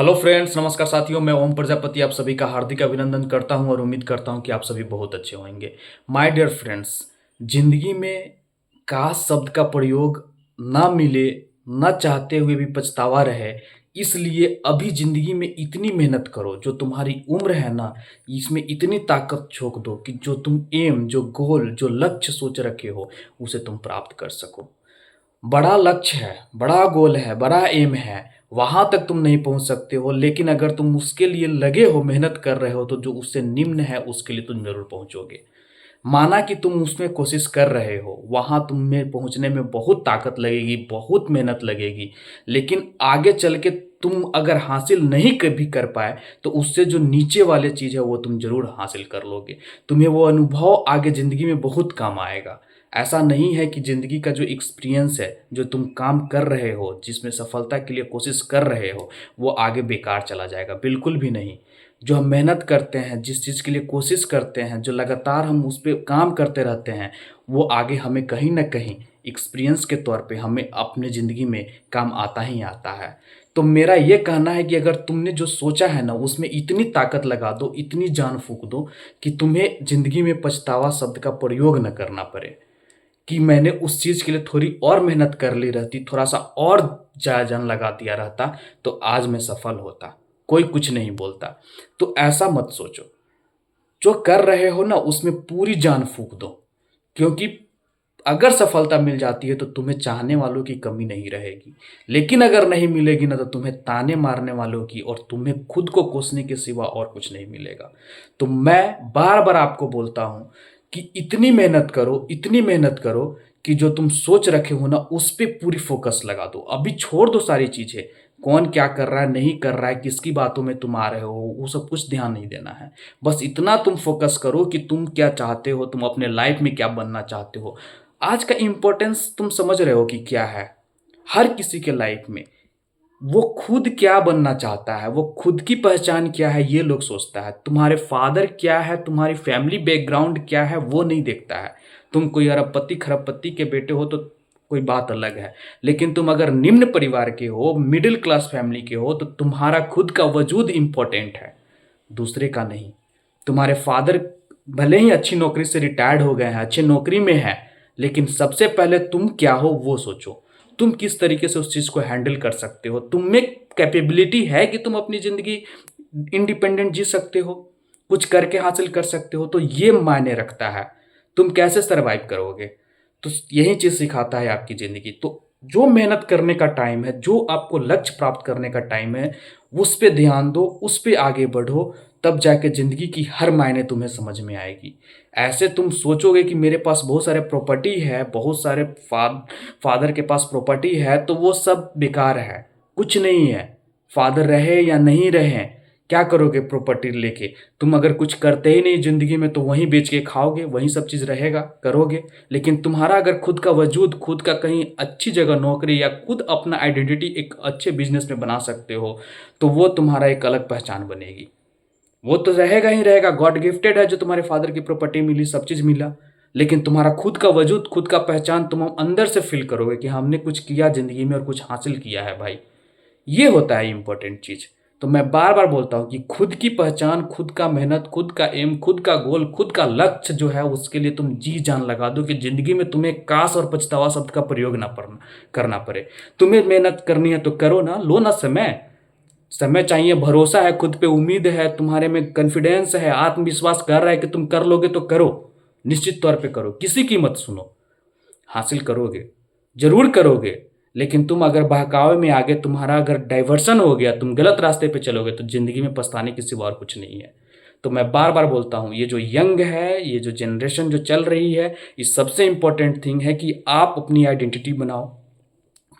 Hello friends, नमस्कार साथियों। मैं ओम प्रजापति आप सभी का हार्दिक अभिनंदन करता हूं और उम्मीद करता हूं कि आप सभी बहुत अच्छे होंगे। माय डियर फ्रेंड्स, जिंदगी में काश शब्द का प्रयोग ना मिले, ना चाहते हुए भी पछतावा रहे। इसलिए अभी जिंदगी में इतनी मेहनत करो, जो तुम्हारी उम्र है ना, इसमें इतनी ताकत झोंक दो कि जो तुम जो गोल, जो लक्ष्य सोच रखे हो, उसे तुम प्राप्त कर सको। बड़ा लक्ष्य है, बड़ा गोल है, बड़ा एम है, वहां तक तुम नहीं पहुंच सकते हो, लेकिन अगर तुम उसके लिए लगे हो, मेहनत कर रहे हो, तो जो उससे निम्न है उसके लिए तुम जरूर पहुंचोगे। माना कि तुम उसमें कोशिश कर रहे हो, वहां तुम्हें पहुंचने में बहुत ताकत लगेगी, बहुत मेहनत लगेगी, लेकिन आगे चल के तुम अगर हासिल नहीं कभी कर पाए, तो उससे जो नीचे वाले चीज है वो तुम जरूर हासिल कर लोगे। तुम्हें वो अनुभव आगे जिंदगी में बहुत काम आएगा। ऐसा नहीं है कि जिंदगी का जो एक्सपीरियंस है, जो तुम काम कर रहे हो, जिसमें सफलता के लिए कोशिश कर रहे हो, वो आगे बेकार चला जाएगा, बिल्कुल भी नहीं। जो हम मेहनत करते हैं, जिस चीज़ के लिए कोशिश करते हैं, जो लगातार हम उस पे काम करते रहते हैं, वो आगे हमें कहीं न कहीं एक्सपीरियंस के तौर पे हमें अपने ज़िंदगी में काम आता ही आता है। तो मेरा ये कहना है कि अगर तुमने जो सोचा है ना, उसमें इतनी ताकत लगा दो, इतनी जान फूँक दो कि तुम्हें ज़िंदगी में पछतावा शब्द का प्रयोग ना करना पड़े। कि मैंने उस चीज़ के लिए थोड़ी और मेहनत कर ली रहती, थोड़ा-सा और जान लगा दिया रहता, तो आज मैं सफल होता। कोई कुछ नहीं बोलता। तो ऐसा मत सोचो। जो कर रहे हो ना, उसमें पूरी जान फूँक दो। क्योंकि अगर सफलता मिल जाती है तो तुम्हें चाहने वालों की कमी नहीं रहेगी। लेकिन अगर नहीं मिलेगी ना, तो तुम्हें ताने मारने वालों की और तुम्हें खुद को कोसने के सिवा और कुछ नहीं मिलेगा। तो मैं बार-बार आपको बोलता हूँ कि इतनी मेहनत करो, इतनी मेहनत करो कि जो तुम सोच रखे हो ना, उस पे पूरी फ़ोकस लगा दो। अभी छोड़ दो सारी चीज़ें, कौन क्या कर रहा है, नहीं कर रहा है, किसकी बातों में तुम आ रहे हो, वो सब कुछ ध्यान नहीं देना है। बस इतना तुम फ़ोकस करो कि तुम क्या चाहते हो, तुम अपने लाइफ़ में क्या बनना चाहते हो। आज का इम्पोर्टेंस तुम समझ रहे हो कि क्या है? हर किसी के लाइफ़ में वो खुद क्या बनना चाहता है, वो खुद की पहचान क्या है, ये लोग सोचता है। तुम्हारे फादर क्या है, तुम्हारी फैमिली बैकग्राउंड क्या है, वो नहीं देखता है। तुम कोई अरबपति खरबपति के बेटे हो तो कोई बात अलग है। लेकिन तुम अगर निम्न परिवार के हो, मिडिल क्लास फैमिली के हो, तो तुम्हारा खुद का वजूद इम्पोर्टेंट है, दूसरे का नहीं। तुम्हारे फादर भले ही अच्छी नौकरी से रिटायर्ड हो गए हैं, अच्छी नौकरी में हैं, लेकिन सबसे पहले तुम क्या हो वो सोचो। तुम किस तरीके से उस चीज़ को हैंडल कर सकते हो, तुम में कैपेबिलिटी है कि तुम अपनी ज़िंदगी इंडिपेंडेंट जी सकते हो, कुछ करके हासिल कर सकते हो, तो ये मायने रखता है। तुम कैसे सर्वाइव करोगे, तो यही चीज़ सिखाता है आपकी ज़िंदगी। तो जो मेहनत करने का टाइम है, जो आपको लक्ष्य प्राप्त करने का टाइम है, उस पे ध्यान दो, उस पे आगे बढ़ो, तब जाके ज़िंदगी की हर मायने तुम्हें समझ में आएगी। ऐसे तुम सोचोगे कि मेरे पास बहुत सारे प्रॉपर्टी है, बहुत सारे फादर के पास प्रॉपर्टी है, तो वो सब बेकार है, कुछ नहीं है। फादर रहे या नहीं रहे, क्या करोगे प्रॉपर्टी लेके? तुम अगर कुछ करते ही नहीं ज़िंदगी में, तो वहीं बेच के खाओगे, वहीं सब चीज़ रहेगा, करोगे। लेकिन तुम्हारा अगर खुद का वजूद, खुद का कहीं अच्छी जगह नौकरी या खुद अपना आइडेंटिटी एक अच्छे बिज़नेस में बना सकते हो, तो वो तुम्हारा एक अलग पहचान बनेगी। वो तो रहेगा ही रहेगा, गॉड गिफ्टेड है जो तुम्हारे फादर की प्रॉपर्टी मिली, सब चीज़ मिला। लेकिन तुम्हारा खुद का वजूद, खुद का पहचान तुम अंदर से फ़ील करोगे कि हमने कुछ किया ज़िंदगी में और कुछ हासिल किया है भाई। ये होता है इम्पोर्टेंट चीज़। तो मैं बार-बार बोलता हूँ कि खुद की पहचान, खुद का मेहनत, खुद का एम, खुद का गोल, खुद का लक्ष्य जो है, उसके लिए तुम जी-जान लगा दो कि ज़िंदगी में तुम्हें काश और पछतावा शब्द का प्रयोग ना पड़ना करना पड़े। तुम्हें मेहनत करनी है तो करो ना, लो ना समय। समय चाहिए, भरोसा है, खुद पे उम्मीद है, तुम्हारे में कॉन्फिडेंस है, आत्मविश्वास कर रहा है कि तुम कर लोगे तो करो। निश्चित तौर पे करो, किसी की मत सुनो। हासिल करोगे, ज़रूर करोगे। लेकिन तुम अगर बहकावे में आ गए, तुम्हारा अगर डाइवर्सन हो गया, तुम गलत रास्ते पे चलोगे, तो ज़िंदगी में पछताने के सिवा और कुछ नहीं है। तो मैं बार-बार बोलता हूँ, ये जो यंग है, ये जो जनरेशन जो चल रही है, ये सबसे इम्पोर्टेंट थिंग है कि आप अपनी आइडेंटिटी बनाओ।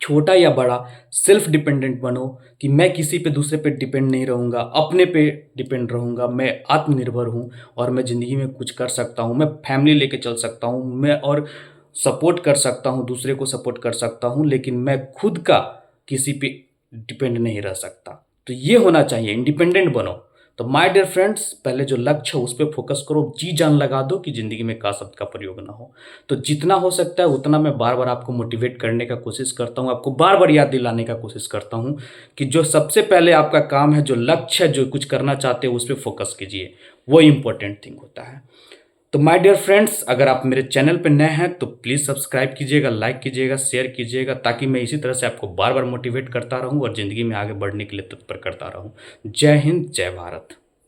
छोटा या बड़ा, सेल्फ डिपेंडेंट बनो कि मैं किसी पे, दूसरे पे डिपेंड नहीं रहूँगा, अपने पे डिपेंड रहूँगा, मैं आत्मनिर्भर हूँ और मैं ज़िंदगी में कुछ कर सकता हूँ, मैं फैमिली लेके चल सकता हूँ, मैं और सपोर्ट कर सकता हूँ, दूसरे को सपोर्ट कर सकता हूँ, लेकिन मैं खुद का किसी पे डिपेंड नहीं रह सकता। तो ये होना चाहिए, इंडिपेंडेंट बनो। तो माय डियर फ्रेंड्स, पहले जो लक्ष्य है उस पे फ़ोकस करो, जी जान लगा दो कि ज़िंदगी में का शब्द का प्रयोग ना हो। तो जितना हो सकता है उतना मैं बार-बार आपको मोटिवेट करने का कोशिश करता हूँ, आपको बार-बार याद दिलाने का कोशिश करता हूँ कि जो सबसे पहले आपका काम है, जो लक्ष्य है, जो कुछ करना चाहते हो उस पे फ़ोकस कीजिए, वो इम्पोर्टेंट थिंग होता है। तो माय डियर फ्रेंड्स, अगर आप मेरे चैनल पे नए हैं तो प्लीज़ सब्सक्राइब कीजिएगा, लाइक कीजिएगा, शेयर कीजिएगा, ताकि मैं इसी तरह से आपको बार-बार मोटिवेट करता रहूँ और ज़िंदगी में आगे बढ़ने के लिए तत्पर करता रहूँ। जय हिंद, जय भारत।